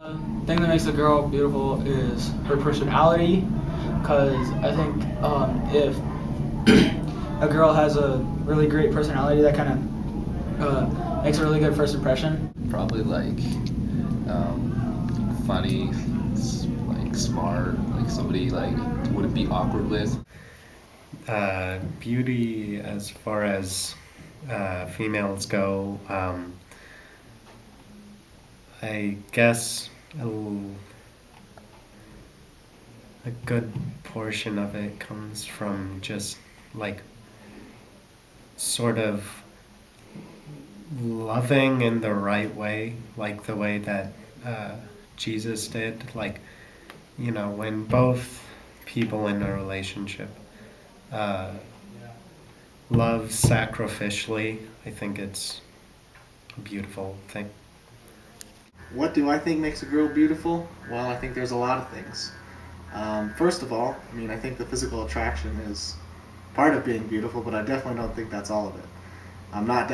The thing that makes a girl beautiful is her personality, because I think if a girl has a really great personality, that kind of makes a really good first impression. Probably like funny, like smart, like somebody like wouldn't be awkward with. Beauty as far as females go, I guess a good portion of it comes from just like sort of loving in the right way, like the way that Jesus did. Like, you know, when both people in a relationship love sacrificially, I think it's a beautiful thing. What do I think makes a girl beautiful? Well, I think there's a lot of things. First of all, I mean, I think the physical attraction is part of being beautiful, but I definitely don't think that's all of it. I'm not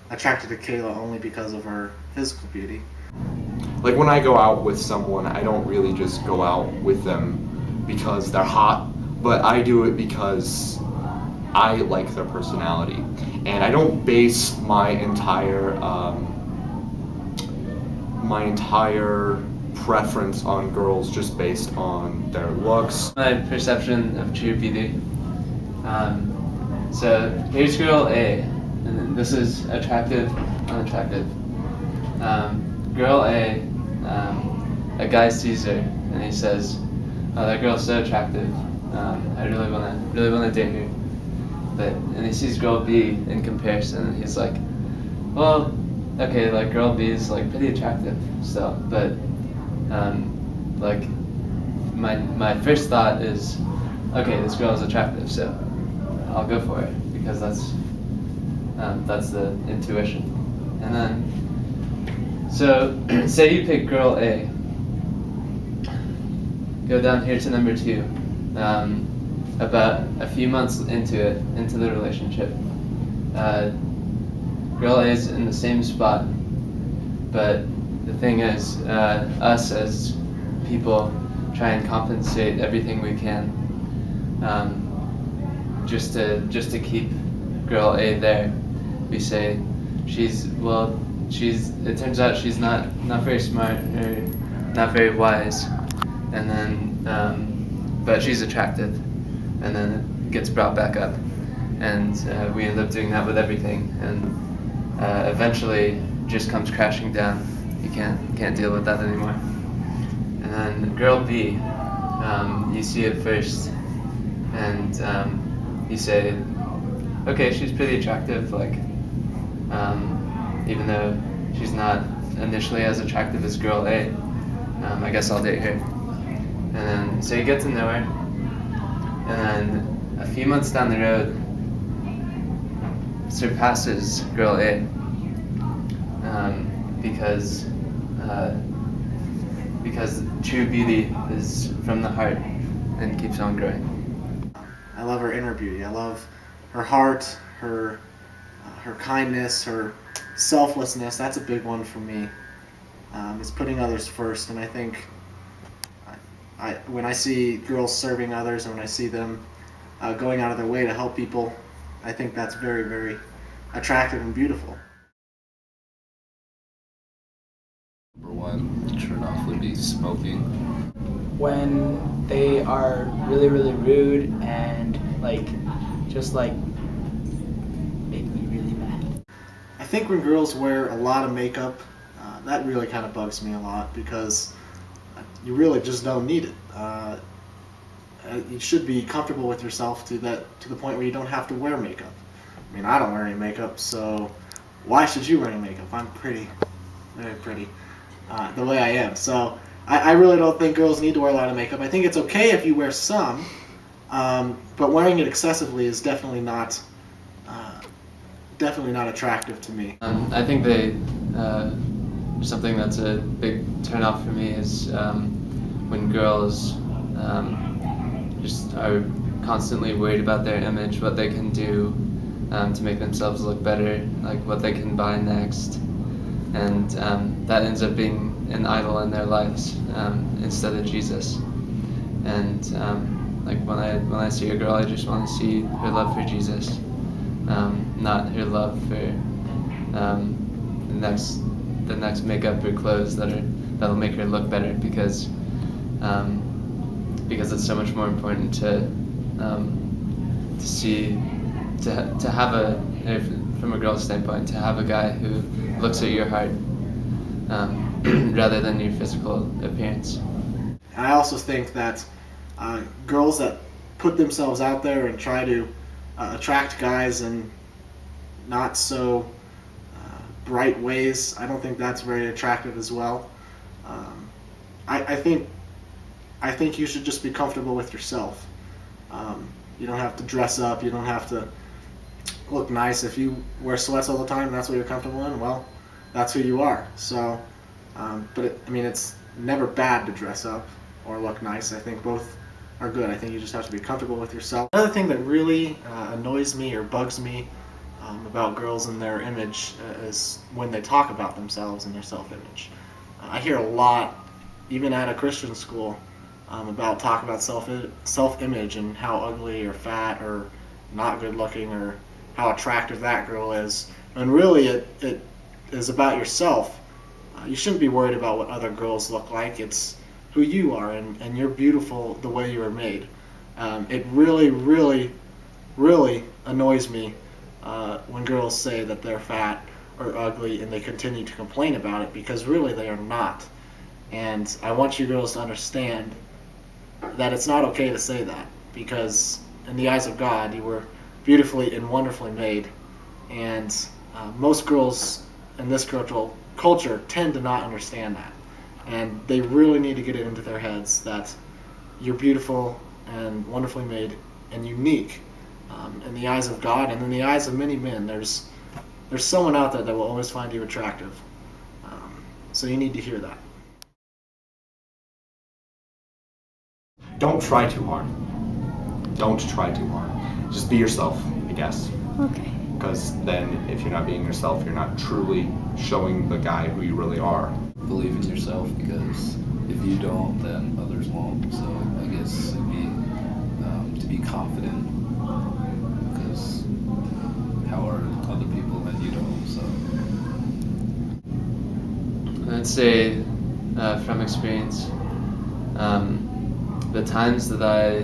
attracted to Kayla only because of her physical beauty. Like when I go out with someone, I don't really just go out with them because they're hot, but I do it because I like their personality. And I don't base my entire preference on girls just based on their looks. My perception of true beauty. So here's girl A, and then this is attractive, unattractive. Girl A, a guy sees her and he says, "Oh, that girl's so attractive. I really wanna date her." And he sees girl B in comparison, and he's like, "Well, okay, like girl B is like pretty attractive still, but like my first thought is, okay, this girl is attractive, so I'll go for it because that's the intuition." And then, so say you pick girl A, go down here to number 2. About a few months into the relationship, girl A is in the same spot, but the thing is, us as people try and compensate everything we can, just to keep girl A there. We say it turns out she's not very smart or not very wise, and then but she's attractive, and then it gets brought back up, and we end up doing that with everything, and eventually just comes crashing down. You can't deal with that anymore. And then girl B, you see it first, and you say, okay, she's pretty attractive, like even though she's not initially as attractive as girl A, I guess I'll date her. And then so you get to know her, and then a few months down the road, surpasses girl A, because true beauty is from the heart and keeps on growing. I love her inner beauty. I love her heart, her kindness, her selflessness. That's a big one for me. It's putting others first, and I think when I see girls serving others, and when I see them going out of their way to help people, I think that's very, very attractive and beautiful. Number one turn off would be smoking. When they are really, really rude and just make me really mad. I think when girls wear a lot of makeup, that really kind of bugs me a lot because you really just don't need it. You should be comfortable with yourself to the point where you don't have to wear makeup. I mean, I don't wear any makeup, so why should you wear any makeup? I'm pretty, very pretty, the way I am. So I really don't think girls need to wear a lot of makeup. I think it's okay if you wear some, but wearing it excessively is definitely not attractive to me. I think something that's a big turnoff for me is when girls just are constantly worried about their image, what they can do to make themselves look better, like what they can buy next. and that ends up being an idol in their lives instead of Jesus. And like when I see a girl, I just want to see her love for Jesus, not her love for the next makeup or clothes that'll make her look better, because it's so much more important to have from a girl's standpoint, to have a guy who looks at your heart rather than your physical appearance. And I also think that girls that put themselves out there and try to attract guys in not so bright ways, I don't think that's very attractive as well. I think you should just be comfortable with yourself. You don't have to dress up. You don't have to look nice. If you wear sweats all the time and that's what you're comfortable in, well, that's who you are. So, it's never bad to dress up or look nice. I think both are good. I think you just have to be comfortable with yourself. Another thing that really annoys me or bugs me about girls and their image is when they talk about themselves and their self-image. I hear a lot, even at a Christian school, about talk about self-image and how ugly or fat or not good looking or how attractive that girl is. And really it is about yourself. You shouldn't be worried about what other girls look like. It's who you are, and you're beautiful the way you are made. It really, really, really annoys me when girls say that they're fat or ugly and they continue to complain about it, because really they are not. And I want you girls to understand that it's not okay to say that, because in the eyes of God you were beautifully and wonderfully made, and most girls in this culture tend to not understand that, and they really need to get it into their heads that you're beautiful and wonderfully made and unique in the eyes of God and in the eyes of many men. There's someone out there that will always find you attractive, so you need to hear that. Don't try too hard. Don't try too hard. Just be yourself, I guess. Okay. Because then if you're not being yourself, you're not truly showing the guy who you really are. Believe in yourself, because if you don't, then others won't. So I guess it'd be to be confident, because how are other people when you don't? So I'd say from experience, the times that I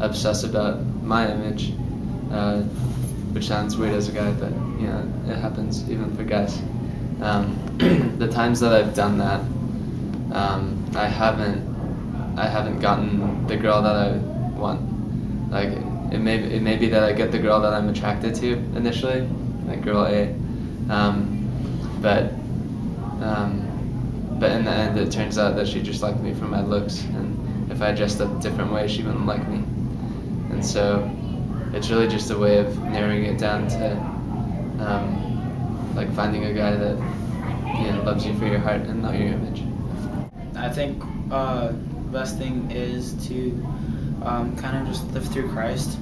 obsess about my image, which sounds weird as a guy, but it happens even for guys. The times that I've done that, I haven't gotten the girl that I want. Like it may be that I get the girl that I'm attracted to initially, like girl A, but in the end it turns out that she just liked me for my looks, and if I dressed up a different way she wouldn't like me. And so it's really just a way of narrowing it down to like finding a guy that loves you for your heart and not your image. I think the best thing is to kind of just live through Christ,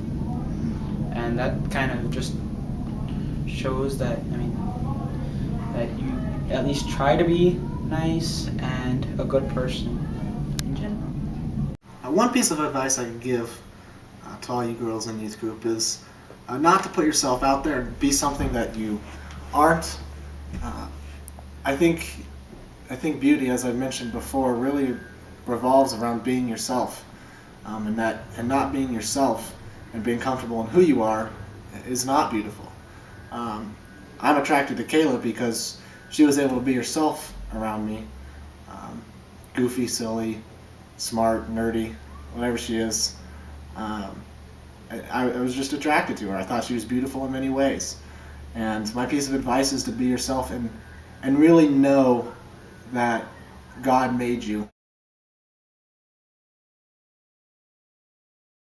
and that kind of just shows that that you at least try to be nice and a good person in general. One piece of advice I can give to all you girls in youth group is not to put yourself out there and be something that you aren't. I think beauty, as I mentioned before, really revolves around being yourself, and not being yourself and being comfortable in who you are is not beautiful. I'm attracted to Kayla because she was able to be herself around me, goofy, silly, smart, nerdy, whatever she is. I was just attracted to her. I thought she was beautiful in many ways. And my piece of advice is to be yourself and really know that God made you